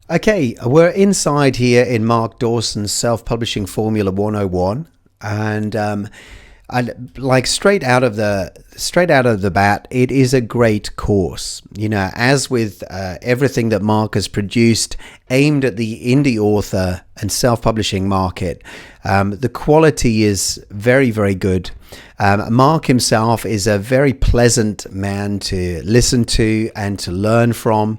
Okay, we're inside here in Mark Dawson's Self Publishing Formula 101, and I like straight out of the bat, it is a great course. You know, as with everything that Mark has produced, aimed at the indie author and self-publishing market, the quality is very, very good. Mark himself is a very pleasant man to listen to and to learn from.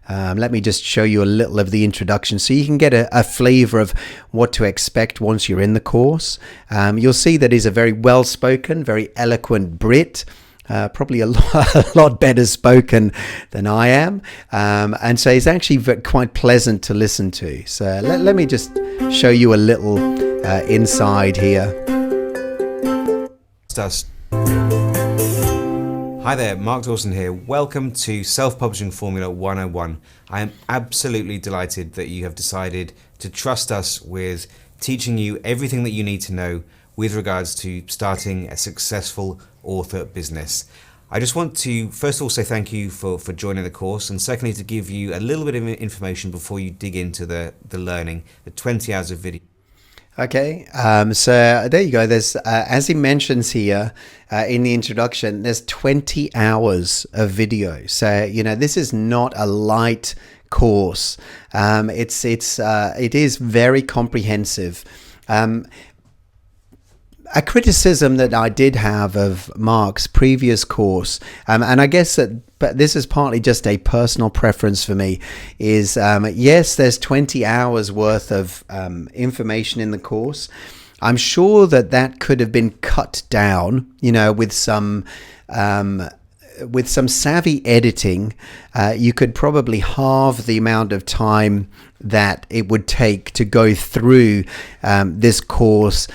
Let me just show you a little of the introduction so you can get a flavor of what to expect once you're in the course. You'll see that he's a very well-spoken, very eloquent Brit, probably a lot better spoken than I am. And so he's actually quite pleasant to listen to. So let me just show you a little inside here. Hi there, Mark Dawson here. Welcome to Self-Publishing Formula 101. I am absolutely delighted that you have decided to trust us with teaching you everything that you need to know with regards to starting a successful author business. I just want to first of all say thank you for joining the course, and secondly to give you a little bit of information before you dig into the learning, the 20 hours of video. Okay, so there you go. There's, as he mentions here in the introduction, there's 20 hours of video. So, you know, this is not a light course. It is very comprehensive. A criticism that I did have of Mark's previous course, and I guess but this is partly just a personal preference for me, is yes, there's 20 hours worth of information in the course. I'm sure that could have been cut down, you know, with some savvy editing. You could probably halve the amount of time that it would take to go through this course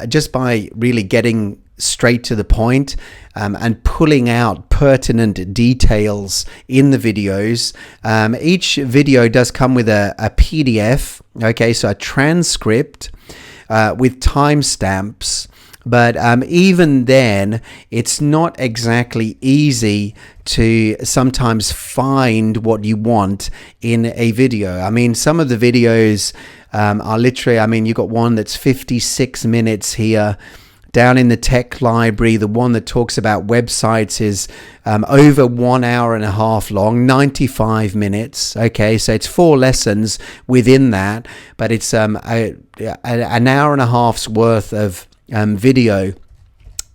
just by really getting straight to the point and pulling out pertinent details in the videos. Each video does come with a PDF, okay, so a transcript with timestamps. But even then, it's not exactly easy to sometimes find what you want in a video. I mean, some of the videos are literally, I mean, you've got one that's 56 minutes here. Down in the tech library, the one that talks about websites is over 1 hour and a half long, 95 minutes. Okay, so it's 4 lessons within that, but it's an hour and a half's worth of video.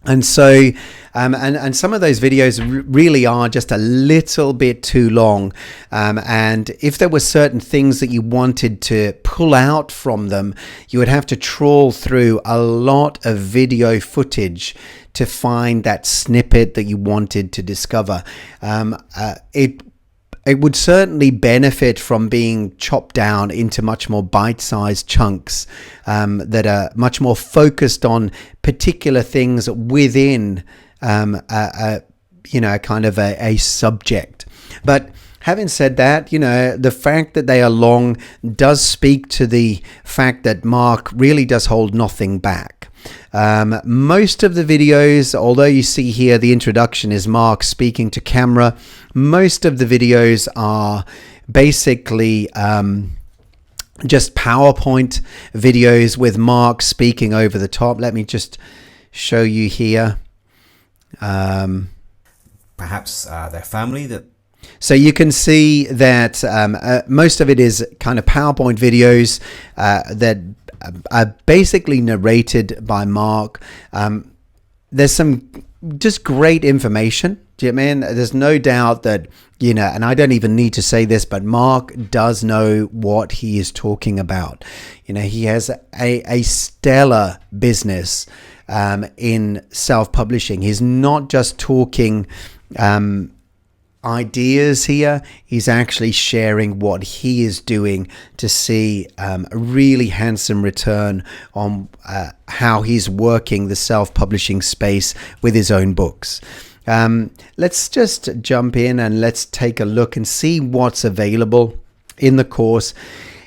And so and some of those videos really are just a little bit too long, and if there were certain things that you wanted to pull out from them, you would have to trawl through a lot of video footage to find that snippet that you wanted to discover. It would certainly benefit from being chopped down into much more bite-sized chunks that are much more focused on particular things within kind of a subject. But having said that, you know, the fact that they are long does speak to the fact that Mark really does hold nothing back. Most of the videos, although you see here the introduction is Mark speaking to camera, most of the videos are basically just PowerPoint videos with Mark speaking over the top. Let me just show you here. Perhaps their family that. So you can see that most of it is kind of PowerPoint videos that are basically narrated by Mark. There's some just great information. Do you know what I mean? There's no doubt that, you know, and I don't even need to say this, but Mark does know what he is talking about. You know, he has a stellar business in self-publishing. He's not just talking ideas here. He's actually sharing what he is doing to see a really handsome return on how he's working the self-publishing space with his own books. Let's just jump in and let's take a look and see what's available in the course.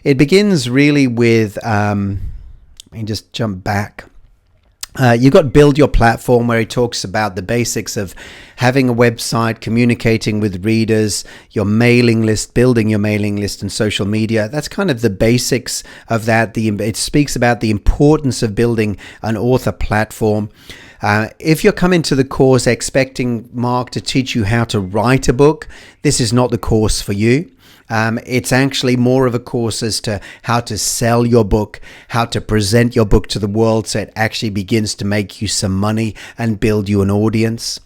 It begins really with, let me just jump back. You've got Build Your Platform, where he talks about the basics of having a website, communicating with readers, your mailing list, building your mailing list, and social media. That's kind of the basics of that. It speaks about the importance of building an author platform. If you're coming to the course expecting Mark to teach you how to write a book, this is not the course for you. It's actually more of a course as to how to sell your book, how to present your book to the world so it actually begins to make you some money and build you an audience.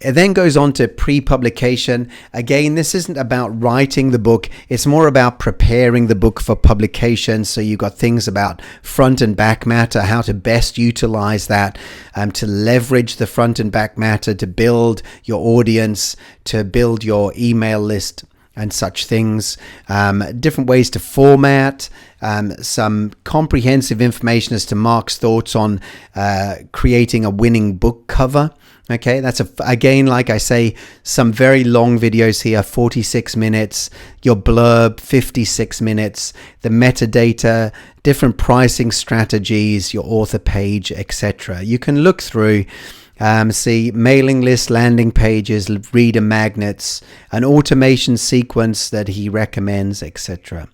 It then goes on to pre-publication. Again, this isn't about writing the book. It's more about preparing the book for publication. So you've got things about front and back matter, how to best utilize that, to leverage the front and back matter to build your audience, to build your email list and such things, different ways to format, some comprehensive information as to Mark's thoughts on creating a winning book cover. Okay, that's again, like I say, some very long videos here, 46 minutes, your blurb, 56 minutes, the metadata, different pricing strategies, your author page, etc. You can look through, see mailing list, landing pages, reader magnets, an automation sequence that he recommends, etc.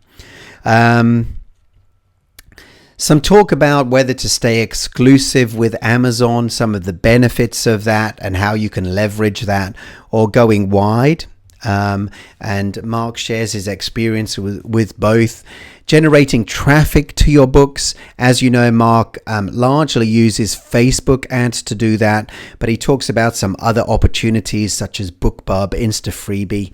Some talk about whether to stay exclusive with Amazon, some of the benefits of that and how you can leverage that, or going wide. And Mark shares his experience with both. Generating traffic to your books. As you know, Mark largely uses Facebook ads to do that, but he talks about some other opportunities such as BookBub, InstaFreebie,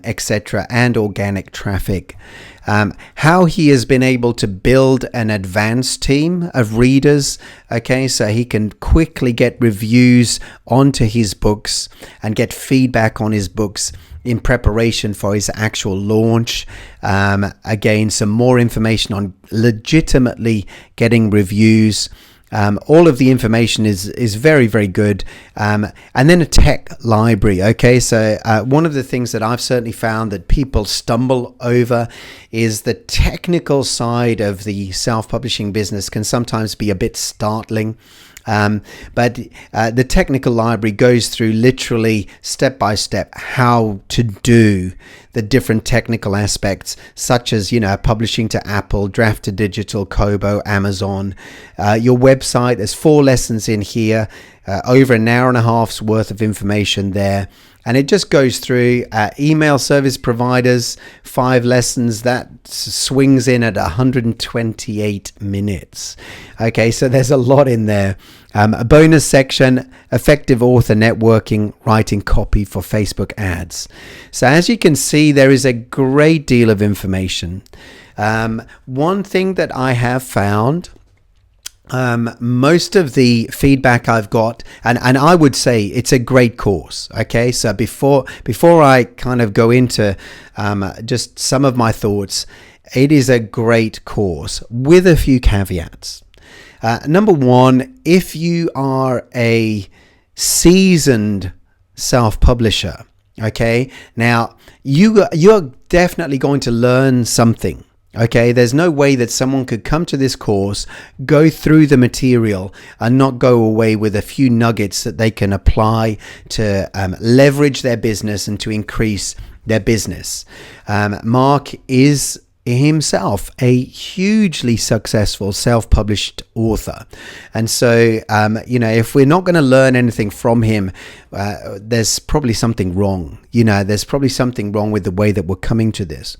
etc., and organic traffic. How he has been able to build an advanced team of readers, okay, so he can quickly get reviews onto his books and get feedback on his books in preparation for his actual launch. Again, some more information on legitimately getting reviews. All of the information is very, very good. And then a tech library. Okay, so one of the things that I've certainly found that people stumble over is the technical side of the self-publishing business can sometimes be a bit startling. But the technical library goes through literally step by step how to do the different technical aspects, such as, publishing to Apple, draft to digital, Kobo, Amazon, your website. There's 4 lessons in here, over an hour and a half's worth of information there. And it just goes through email service providers, 5 lessons. That swings in at 128 minutes. Okay, so there's a lot in there. A bonus section, effective author networking, writing copy for Facebook ads. So as you can see, there is a great deal of information. One thing that I have found, most of the feedback I've got, and I would say it's a great course. Okay, so before I kind of go into just some of my thoughts, it is a great course with a few caveats. Number one, if you are a seasoned self-publisher, okay, now you're definitely going to learn something. Okay, there's no way that someone could come to this course, go through the material and not go away with a few nuggets that they can apply to leverage their business and to increase their business. Mark is himself a hugely successful self-published author, and so if we're not going to learn anything from him, there's probably something wrong. There's probably something wrong with the way that we're coming to this.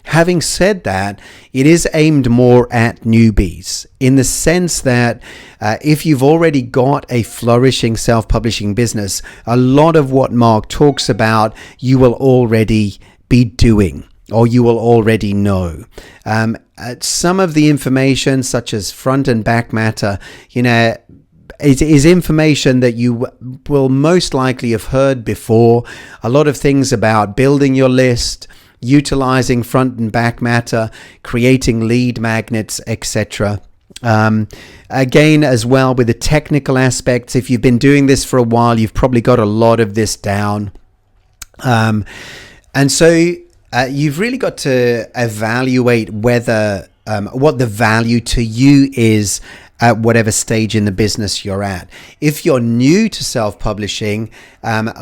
Having said that, it is aimed more at newbies in the sense that if you've already got a flourishing self-publishing business, a lot of what Mark talks about you will already be doing, or you will already know. Some of the information, such as front and back matter, is information that you will most likely have heard before. A lot of things about building your list, utilizing front and back matter, creating lead magnets, etc. Again, as well with the technical aspects, if you've been doing this for a while, you've probably got a lot of this down. And so you've really got to evaluate whether what the value to you is at whatever stage in the business you're at. If you're new to self-publishing,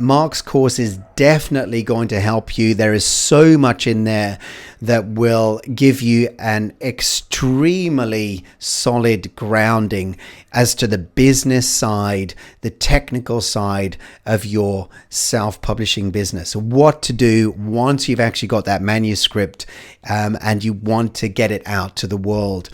Mark's course is definitely going to help you. There is so much in there that will give you an extremely solid grounding as to the business side, the technical side of your self-publishing business. What to do once you've actually got that manuscript and you want to get it out to the world.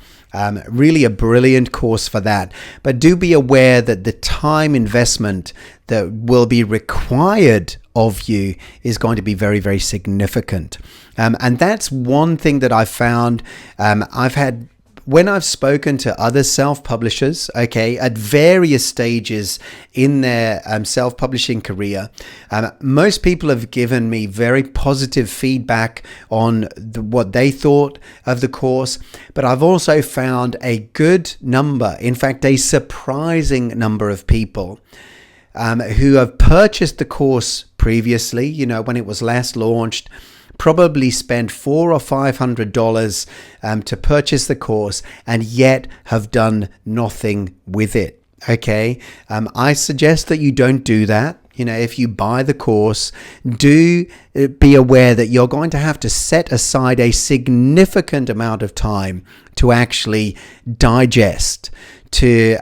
Really a brilliant course for that. But do be aware that the time investment that will be required of you is going to be very, very significant. And that's one thing that I've found. When I've spoken to other self-publishers, at various stages in their self-publishing career, most people have given me very positive feedback on what they thought of the course. But I've also found a good number, in fact, a surprising number of people who have purchased the course previously, when it was last launched, probably spent $400 or $500 to purchase the course and yet have done nothing with it. I suggest that you don't do that. If you buy the course, do be aware that you're going to have to set aside a significant amount of time to actually digest, to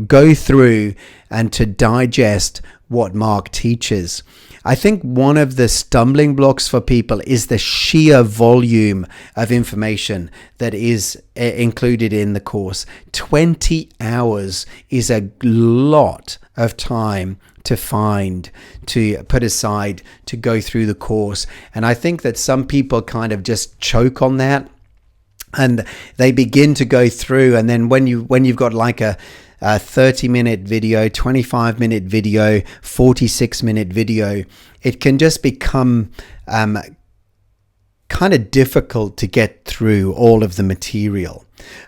go through and to digest what Mark teaches. I think one of the stumbling blocks for people is the sheer volume of information that is included in the course. 20 hours is a lot of time to put aside to go through the course. And I think that some people kind of just choke on that and they begin to go through. And then when you've got like a 30-minute video, 25-minute video, 46-minute video, it can just become kind of difficult to get through all of the material.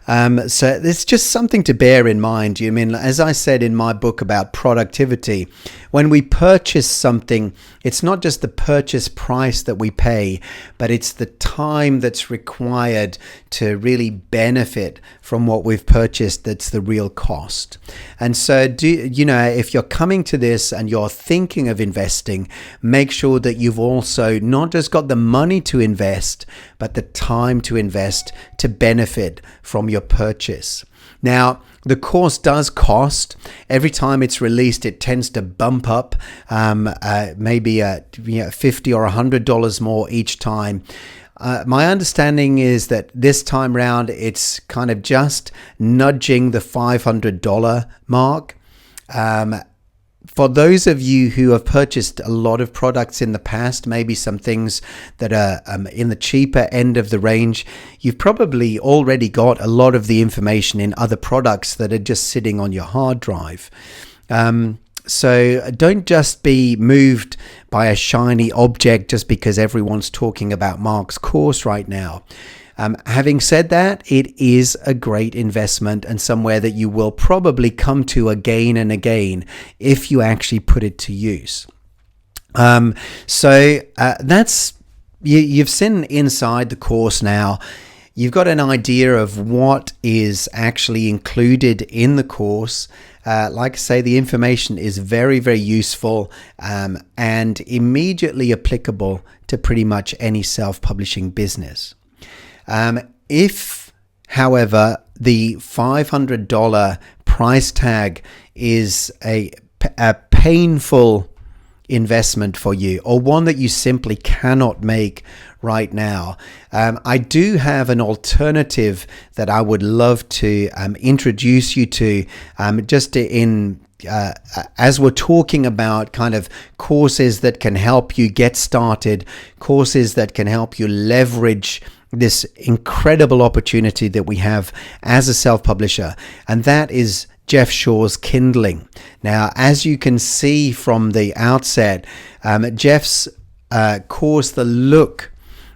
So it's just something to bear in mind. As I said in my book about productivity, when we purchase something, it's not just the purchase price that we pay, but it's the time that's required to really benefit from what we've purchased that's the real cost. And so, if you're coming to this and you're thinking of investing, make sure that you've also not just got the money to invest, but the time to invest to benefit from your purchase. Now, the course does cost. Every time it's released, it tends to bump up maybe $50 or $100 more each time. My understanding is that this time round, it's kind of just nudging the $500 mark. For those of you who have purchased a lot of products in the past, maybe some things that are in the cheaper end of the range, you've probably already got a lot of the information in other products that are just sitting on your hard drive. So don't just be moved by a shiny object just because everyone's talking about Mark's course right now. Having said that, it is a great investment and somewhere that you will probably come to again and again if you actually put it to use. That's you've seen inside the course now. You've got an idea of what is actually included in the course. Like I say, the information is very, very useful and immediately applicable to pretty much any self-publishing business. If, however, the $500 price tag is a painful investment for you, or one that you simply cannot make right now, I do have an alternative that I would love to introduce you to, as we're talking about kind of courses that can help you get started, courses that can help you leverage this incredible opportunity that we have as a self-publisher, and that is Jeff Shaw's Kindling. Now, as you can see from the outset, Jeff's course, the look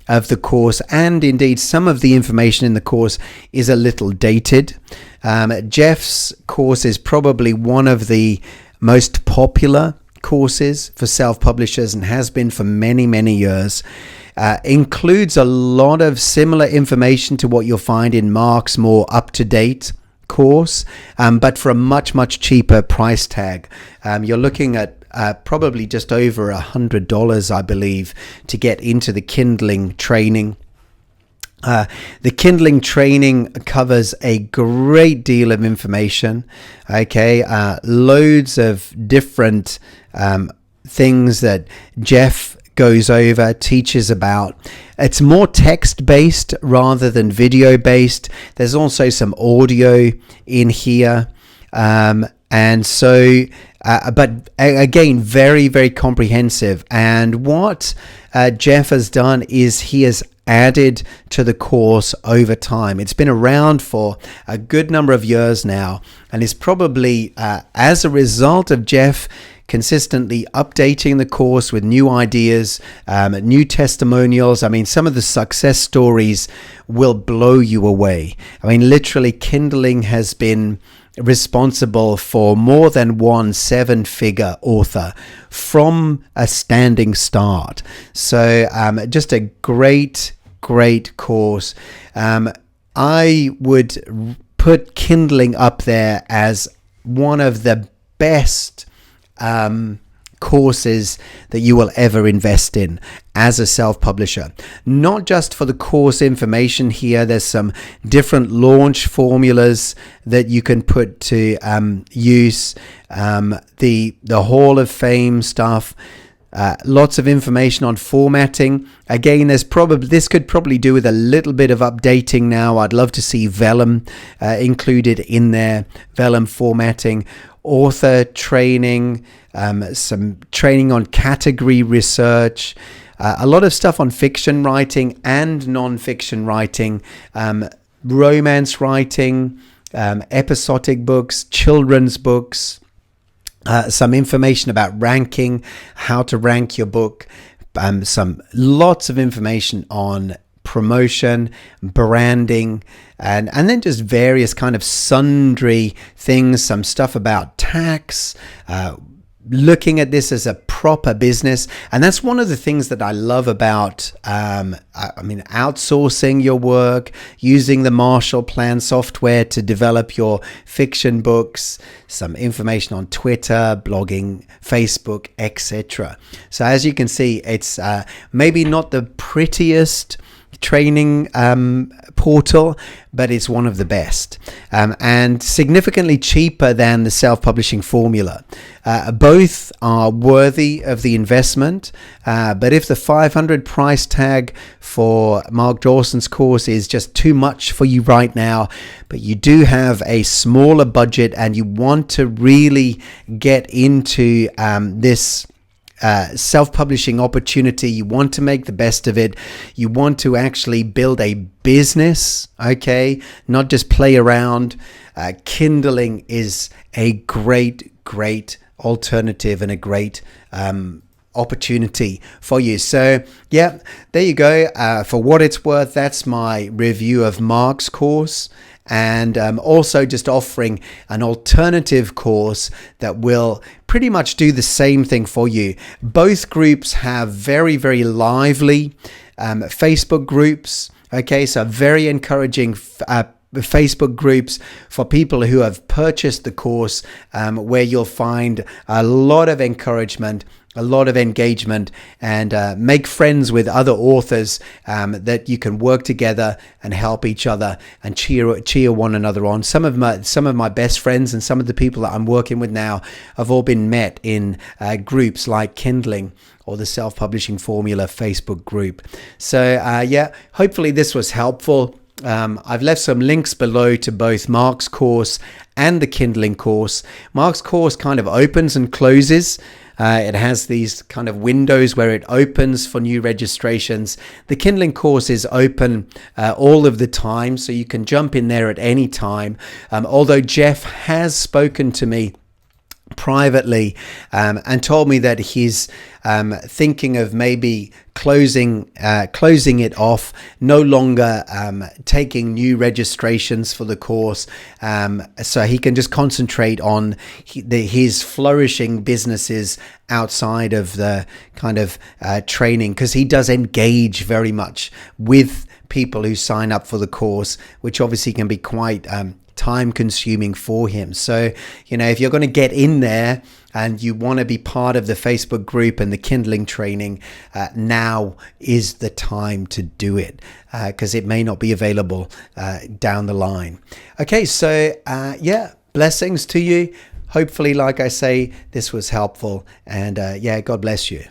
of the course, and indeed some of the information in the course is a little dated. Jeff's course is probably one of the most popular courses for self-publishers and has been for many, many years. Includes a lot of similar information to what you'll find in Mark's more up-to-date course, but for a much cheaper price tag. You're looking at probably just over $100, I believe, to get into the Kindling training. The Kindling training covers a great deal of information, okay? Loads of different things that Jeff goes over, teaches about. It's more text-based rather than video-based. There's also some audio in here. And so, but again, very comprehensive. And what Jeff has done is he has added to the course over time. It's been around for a good number of years now, and is probably as a result of Jeff consistently updating the course with new ideas, new testimonials. I mean, some of the success stories will blow you away. I mean, literally, Kindling has been responsible for more than one 7-figure author from a standing start. So just a great course. I would put Kindling up there as one of the best courses that you will ever invest in as a self-publisher. Not just for the course information here. There's some different launch formulas that you can put to use. The Hall of Fame stuff. Lots of information on formatting. Again, this could probably do with a little bit of updating now. I'd love to see vellum included in there. Vellum formatting. Author training, some training on category research, a lot of stuff on fiction writing and non-fiction writing, romance writing, episodic books, children's books, some information about ranking, how to rank your book, lots of information on promotion, branding, and then just various kind of sundry things, some stuff about tax, looking at this as a proper business. And that's one of the things that I love about outsourcing your work, using the Marshall Plan software to develop your fiction books, some information on Twitter, blogging, Facebook, etc. So as you can see, it's maybe not the prettiest training portal, but it's one of the best, and significantly cheaper than the self-publishing formula. Both are worthy of the investment, but if the 500 price tag for Mark Dawson's course is just too much for you right now, but you do have a smaller budget and you want to really get into this self-publishing opportunity, you want to make the best of it, you want to actually build a business, okay, not just play around, Kindling is a great alternative and a great opportunity for you. So yeah, there you go. For what it's worth, that's my review of Mark's course. And also just offering an alternative course that will pretty much do the same thing for you. Both groups have very lively Facebook groups. Okay, so very encouraging Facebook groups for people who have purchased the course, where you'll find a lot of encouragement, a lot of engagement, and make friends with other authors that you can work together and help each other and cheer one another on. Some of my best friends and some of the people that I'm working with now have all been met in groups like Kindling or the Self-Publishing Formula Facebook group. So yeah, hopefully this was helpful. I've left some links below to both Mark's course and the Kindling course. Mark's course kind of opens and closes. It has these kind of windows where it opens for new registrations. The Kindling course is open all of the time, so you can jump in there at any time. Although Jeff has spoken to me privately and told me that he's thinking of maybe closing it off, no longer taking new registrations for the course, so he can just concentrate on his flourishing businesses outside of the kind of training, because he does engage very much with people who sign up for the course, which obviously can be quite time consuming for him. So, if you're going to get in there and you want to be part of the Facebook group and the Kindling training, now is the time to do it, because it may not be available down the line. Okay, so blessings to you. Hopefully, like I say, this was helpful, and God bless you.